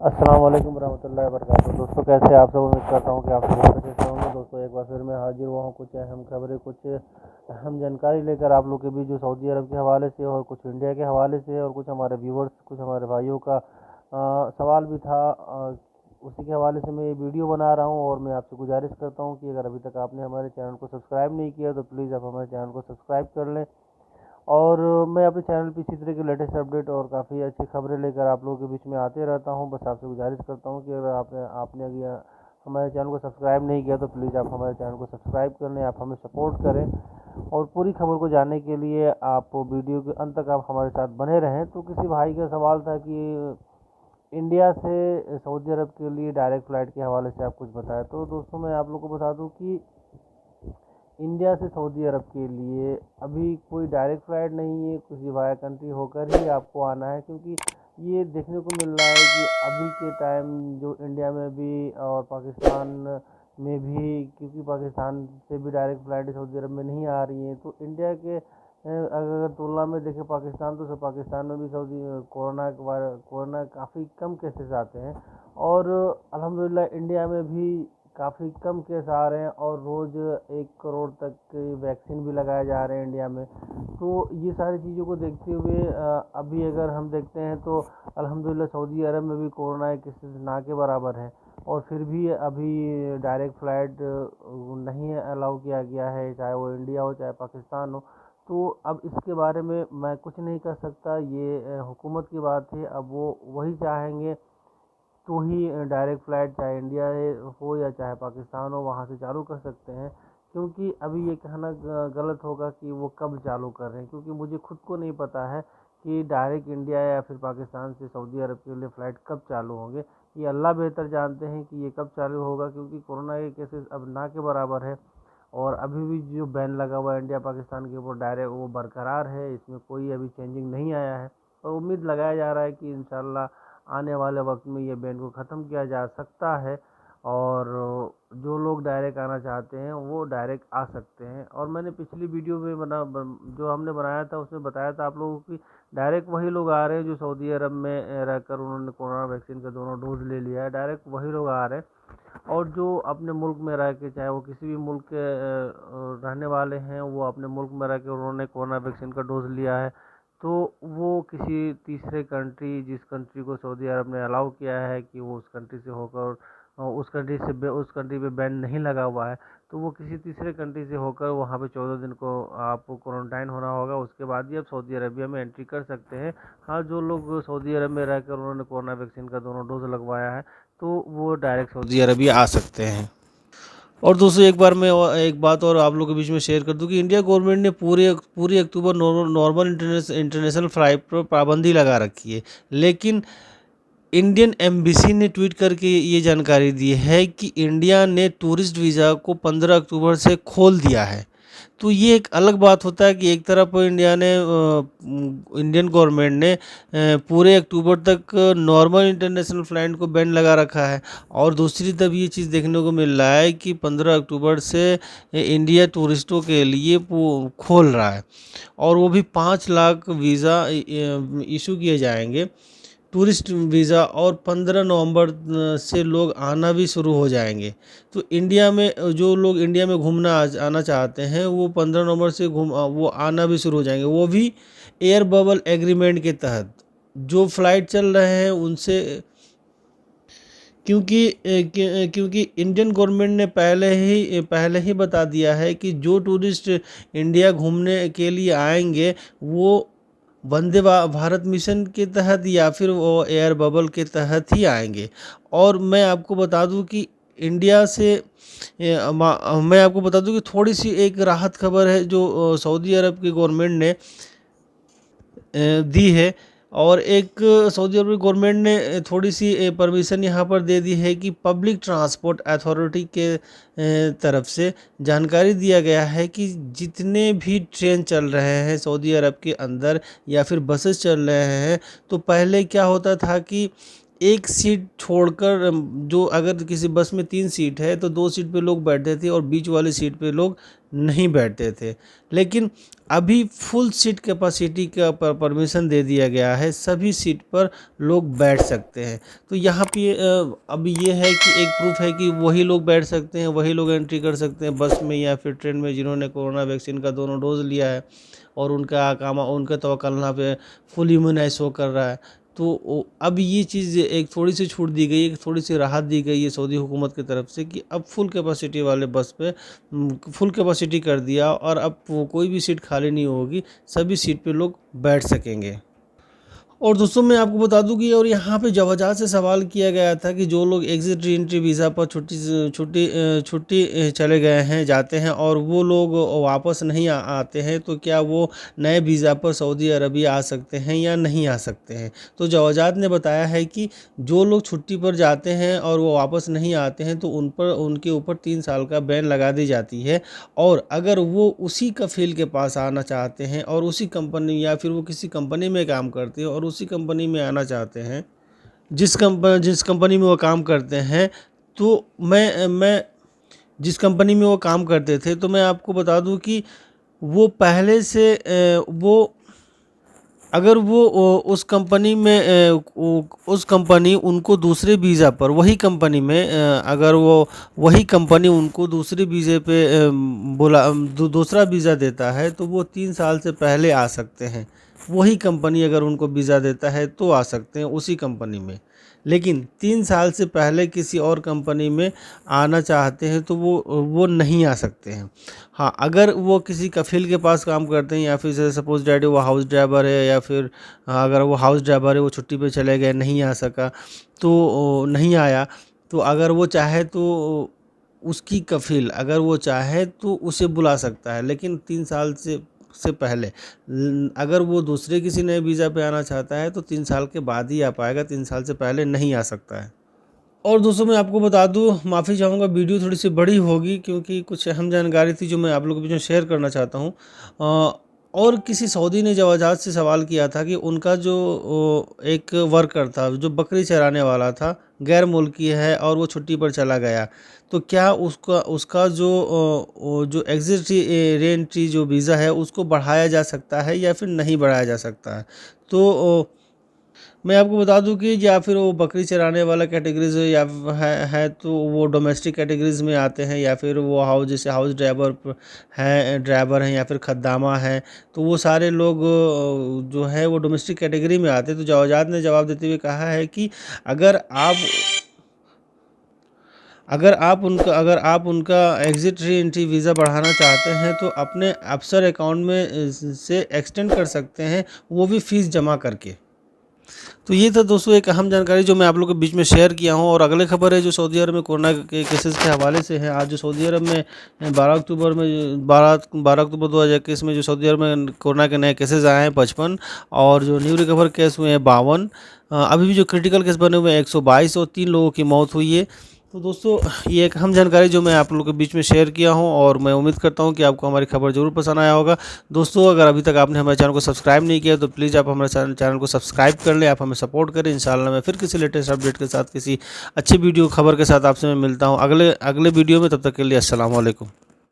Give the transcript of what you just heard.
अस्सलाम वालेकुम रहमतुल्लाहि व बरकातहू। दोस्तों कैसे हैं आप सब। उम्मीद करता हूँ कि आप सब बहुत अच्छे से होंगे। दोस्तों एक बार फिर मैं हाजिर हुआ हूँ कुछ अहम खबरें, कुछ अहम जानकारी लेकर आप लोग के बीच, जो सऊदी अरब के हवाले से और कुछ इंडिया के हवाले से और कुछ हमारे व्यूवर्स, कुछ हमारे भाइयों का सवाल भी था। उसी के हवाले से मैं ये वीडियो बना रहा हूँ और मैं आपसे गुजारिश करता हूँ कि अगर अभी तक आपने हमारे चैनल को सब्सक्राइब नहीं किया तो प्लीज़ आप हमारे चैनल को सब्सक्राइब कर लें। और मैं अपने चैनल पे इसी तरह की लेटेस्ट अपडेट और काफ़ी अच्छी खबरें लेकर आप लोगों के बीच में आते रहता हूं। बस आपसे गुजारिश करता हूं कि अगर आपने अभी हमारे चैनल को सब्सक्राइब नहीं किया तो प्लीज़ आप हमारे चैनल को सब्सक्राइब कर लें, आप हमें सपोर्ट करें। और पूरी खबर को जानने के लिए आप वीडियो के अंत तक आप हमारे साथ बने रहें। तो किसी भाई का सवाल था कि इंडिया से सऊदी अरब के लिए डायरेक्ट फ़्लाइट के हवाले से आप कुछ बताएं। तो दोस्तों मैं आप लोग को बता दूं कि इंडिया से सऊदी अरब के लिए अभी कोई डायरेक्ट फ़्लाइट नहीं है, किसी वाया कंट्री होकर ही आपको आना है। क्योंकि ये देखने को मिल रहा है कि अभी के टाइम जो इंडिया में भी और पाकिस्तान में भी, क्योंकि पाकिस्तान से भी डायरेक्ट फ़्लाइट सऊदी अरब में नहीं आ रही हैं, तो इंडिया के अगर तुलना में देखें पाकिस्तान, तो पाकिस्तान में भी सऊदी कोरोना काफ़ी कम केसेस आते हैं। और अल्हम्दुलिल्लाह इंडिया में भी काफ़ी कम केस आ रहे हैं और रोज़ 1 करोड़ तक के वैक्सीन भी लगाए जा रहे हैं इंडिया में। तो ये सारी चीज़ों को देखते हुए अभी अगर हम देखते हैं तो अल्हम्दुलिल्लाह सऊदी अरब में भी कोरोना एक केसेस ना के बराबर है। और फिर भी अभी डायरेक्ट फ़्लाइट नहीं अलाउ किया गया है, चाहे वो इंडिया हो चाहे पाकिस्तान हो। तो अब इसके बारे में मैं कुछ नहीं कर सकता, ये हुकूमत की बात है। अब वो वही चाहेंगे तो ही डायरेक्ट फ़्लाइट चाहे इंडिया हो या चाहे पाकिस्तान हो वहाँ से चालू कर सकते हैं। क्योंकि अभी ये कहना गलत होगा कि वो कब चालू कर रहे हैं, क्योंकि मुझे खुद को नहीं पता है कि डायरेक्ट इंडिया या फिर पाकिस्तान से सऊदी अरब के लिए फ़्लाइट कब चालू होंगे। ये अल्लाह बेहतर जानते हैं कि ये कब चालू होगा, क्योंकि कोरोना के केसेस अब ना के बराबर है। और अभी भी जो बैन लगा हुआ है इंडिया पाकिस्तान के ऊपर डायरेक्ट, वो बरकरार है, इसमें कोई अभी चेंजिंग नहीं आया है। और उम्मीद लगाया जा रहा है कि इंशाल्लाह आने वाले वक्त में ये बैन को ख़त्म किया जा सकता है और जो लोग डायरेक्ट आना चाहते हैं वो डायरेक्ट आ सकते हैं। और मैंने पिछली वीडियो में जो हमने बनाया था उसमें बताया था आप लोगों की, डायरेक्ट वही लोग आ रहे हैं जो सऊदी अरब में रहकर उन्होंने कोरोना वैक्सीन का दोनों डोज ले लिया है। डायरेक्ट वही लोग आ रहे हैं। और जो अपने मुल्क में रह के, चाहे वो किसी भी मुल्क के रहने वाले हैं, वो अपने मुल्क में रह के उन्होंने कोरोना वैक्सीन का डोज लिया है, तो वो किसी तीसरे कंट्री, जिस कंट्री को सऊदी अरब ने अलाउ किया है कि वो उस कंट्री से होकर उस कंट्री पे बैन नहीं लगा हुआ है, तो वो किसी तीसरे कंट्री से होकर वहाँ पे 14 दिन को आपको क्वारंटाइन होना होगा। उसके बाद ही आप सऊदी अरबिया में एंट्री कर सकते हैं। हाँ, जो लोग सऊदी अरब में रहकर उन्होंने कोरोना वैक्सीन का दोनों डोज लगवाया है तो वो डायरेक्ट सऊदी अरबिया आ सकते हैं। और दोस्तों एक बार मैं एक बात और आप लोगों के बीच में शेयर कर दूं कि इंडिया गवर्नमेंट ने पूरी अक्टूबर नॉर्मल इंटरनेशनल फ्लाइट पर पाबंदी लगा रखी है। लेकिन इंडियन एम्बेसी ने ट्वीट करके ये जानकारी दी है कि इंडिया ने टूरिस्ट वीज़ा को 15 अक्टूबर से खोल दिया है। तो ये एक अलग बात होता है कि एक तरफ इंडियन गवर्नमेंट ने पूरे अक्टूबर तक नॉर्मल इंटरनेशनल फ्लाइट को बैन लगा रखा है, और दूसरी तरफ ये चीज़ देखने को मिल रहा है कि 15 अक्टूबर से इंडिया टूरिस्टों के लिए खोल रहा है। और वो भी 5 लाख वीज़ा इशू किए जाएंगे, टूरिस्ट वीज़ा, और 15 नवंबर से लोग आना भी शुरू हो जाएंगे। तो इंडिया में जो लोग इंडिया में आना चाहते हैं वो 15 नवंबर से वो आना भी शुरू हो जाएंगे, वो भी एयर बबल एग्रीमेंट के तहत जो फ़्लाइट चल रहे हैं उनसे। क्योंकि इंडियन गवर्नमेंट ने पहले ही बता दिया है कि जो टूरिस्ट इंडिया घूमने के लिए आएंगे वो वंदे भारत मिशन के तहत या फिर वो एयर बबल के तहत ही आएंगे। और मैं आपको बता दूं कि मैं आपको बता दूं कि थोड़ी सी एक राहत खबर है जो सऊदी अरब की गवर्नमेंट ने दी है। और एक सऊदी अरब गवर्नमेंट ने थोड़ी सी परमिशन यहाँ पर दे दी है कि पब्लिक ट्रांसपोर्ट अथॉरिटी के तरफ से जानकारी दिया गया है कि जितने भी ट्रेन चल रहे हैं सऊदी अरब के अंदर या फिर बसेस चल रहे हैं, तो पहले क्या होता था कि एक सीट छोड़कर, जो अगर किसी बस में 3 सीट है तो 2 सीट पे लोग बैठते थे और बीच वाली सीट पे लोग नहीं बैठते थे। लेकिन अभी फुल सीट कैपेसिटी का परमिशन दे दिया गया है, सभी सीट पर लोग बैठ सकते हैं। तो यहाँ पे अब ये है कि एक प्रूफ है कि वही लोग बैठ सकते हैं, वही लोग एंट्री कर सकते हैं बस में या फिर ट्रेन में जिन्होंने कोरोना वैक्सीन का दोनों डोज लिया है और उनका तवक्लना पे फुल इम्यूनाइज शो कर रहा है। तो अब ये चीज़ एक थोड़ी सी छूट दी गई है, थोड़ी सी राहत दी गई है सऊदी हुकूमत की तरफ से कि अब फुल कैपेसिटी वाले बस पे फुल कैपेसिटी कर दिया और अब कोई भी सीट खाली नहीं होगी, सभी सीट पे लोग बैठ सकेंगे। और दोस्तों मैं आपको बता दूं कि और यहाँ पे जवाजात से सवाल किया गया था कि जो लोग एग्जिट री एंट्री वीज़ा पर छुट्टी चले गए हैं जाते हैं और वो लोग वापस नहीं आते हैं, तो क्या वो नए वीज़ा पर सऊदी अरबिया आ सकते हैं या नहीं आ सकते हैं। तो जवाजात ने बताया है कि जो लोग छुट्टी पर जाते हैं और वो वापस नहीं आते हैं तो उनके ऊपर 3 साल का बैन लगा दी जाती है। और अगर वो उसी कफील के पास आना चाहते हैं और उसी कंपनी या फिर वो किसी कंपनी में काम करते हैं और उसी कंपनी में आना चाहते हैं जिस कंपनी में वो काम करते हैं, तो मैं जिस कंपनी में वो काम करते थे, तो मैं आपको बता दूं कि वो पहले से वो अगर वो उस कंपनी में उस कंपनी उनको दूसरे वीज़ा पर वही कंपनी में अगर वो वही कंपनी उनको दूसरे वीज़े पे दूसरा वीज़ा देता है तो वो 3 साल से पहले आ सकते हैं। वही कंपनी अगर उनको वीज़ा देता है तो आ सकते हैं उसी कंपनी में। लेकिन 3 साल से पहले किसी और कंपनी में आना चाहते हैं तो वो नहीं आ सकते हैं। हाँ, अगर वो किसी कफ़ील के पास काम करते हैं या फिर जैसे सपोज़ डैट वो हाउस ड्राइवर है या फिर अगर वो हाउस ड्राइवर है, वो छुट्टी पे चले गए, नहीं आ सका तो नहीं आया, तो अगर वो चाहे तो उसकी कफ़ील अगर वो चाहे तो उसे बुला सकता है। लेकिन 3 साल से पहले अगर वो दूसरे किसी नए वीज़ा पे आना चाहता है तो 3 साल के बाद ही आ पाएगा, 3 साल से पहले नहीं आ सकता है। और दोस्तों मैं आपको बता दूं, माफ़ी चाहूँगा वीडियो थोड़ी सी बड़ी होगी क्योंकि कुछ अहम जानकारी थी जो मैं आप लोगों के बीच में शेयर करना चाहता हूँ। और किसी सऊदी ने जवाजात से सवाल किया था कि उनका जो एक वर्कर था जो बकरी चराने वाला था, गैर मुल्की है और वो छुट्टी पर चला गया, तो क्या उसका जो एग्जिट री एंट्री जो वीज़ा है उसको बढ़ाया जा सकता है या फिर नहीं बढ़ाया जा सकता है। तो मैं आपको बता दूं कि या फिर वो बकरी चराने वाला कैटेगरीज या है तो वो डोमेस्टिक कैटेगरीज में आते हैं, या फिर वो जैसे हाउस ड्राइवर हैं या फिर खद्दामा हैं, तो वो सारे लोग जो है वो डोमेस्टिक कैटेगरी में आते हैं। तो जवाजात ने जवाब देते हुए कहा है कि अगर अगर आप उनका एग्जिट री एंट्री वीज़ा बढ़ाना चाहते हैं तो अपने अफसर अकाउंट में से एक्सटेंड कर सकते हैं, वो भी फ़ीस जमा करके। तो ये था दोस्तों एक अहम जानकारी जो मैं आप लोगों के बीच में शेयर किया हूँ। और अगले खबर है जो सऊदी अरब में कोरोना के केसेस के हवाले से है। आज जो सऊदी अरब में 12 अक्टूबर 2021 में जो सऊदी अरब में कोरोना के नए केसेस आए हैं 55 और जो न्यू रिकवर केस हुए हैं 52। अभी भी जो क्रिटिकल केस बने हुए हैं 122 और 3 लोगों की मौत हुई है। तो दोस्तों ये एक अहम जानकारी जो मैं आप लोगों के बीच में शेयर किया हूं और मैं उम्मीद करता हूं कि आपको हमारी खबर ज़रूर पसंद आया होगा। दोस्तों अगर अभी तक आपने हमारे चैनल को सब्सक्राइब नहीं किया तो प्लीज़ आप हमारे चैनल को सब्सक्राइब कर लें, आप हमें सपोर्ट करें। इंशाल्लाह मैं फिर किसी लेटेस्ट अपडेट के साथ किसी अच्छी वीडियो खबर के साथ आपसे मैं मिलता हूँ अगले वीडियो में। तब तक के लिए अस्सलाम वालेकुम।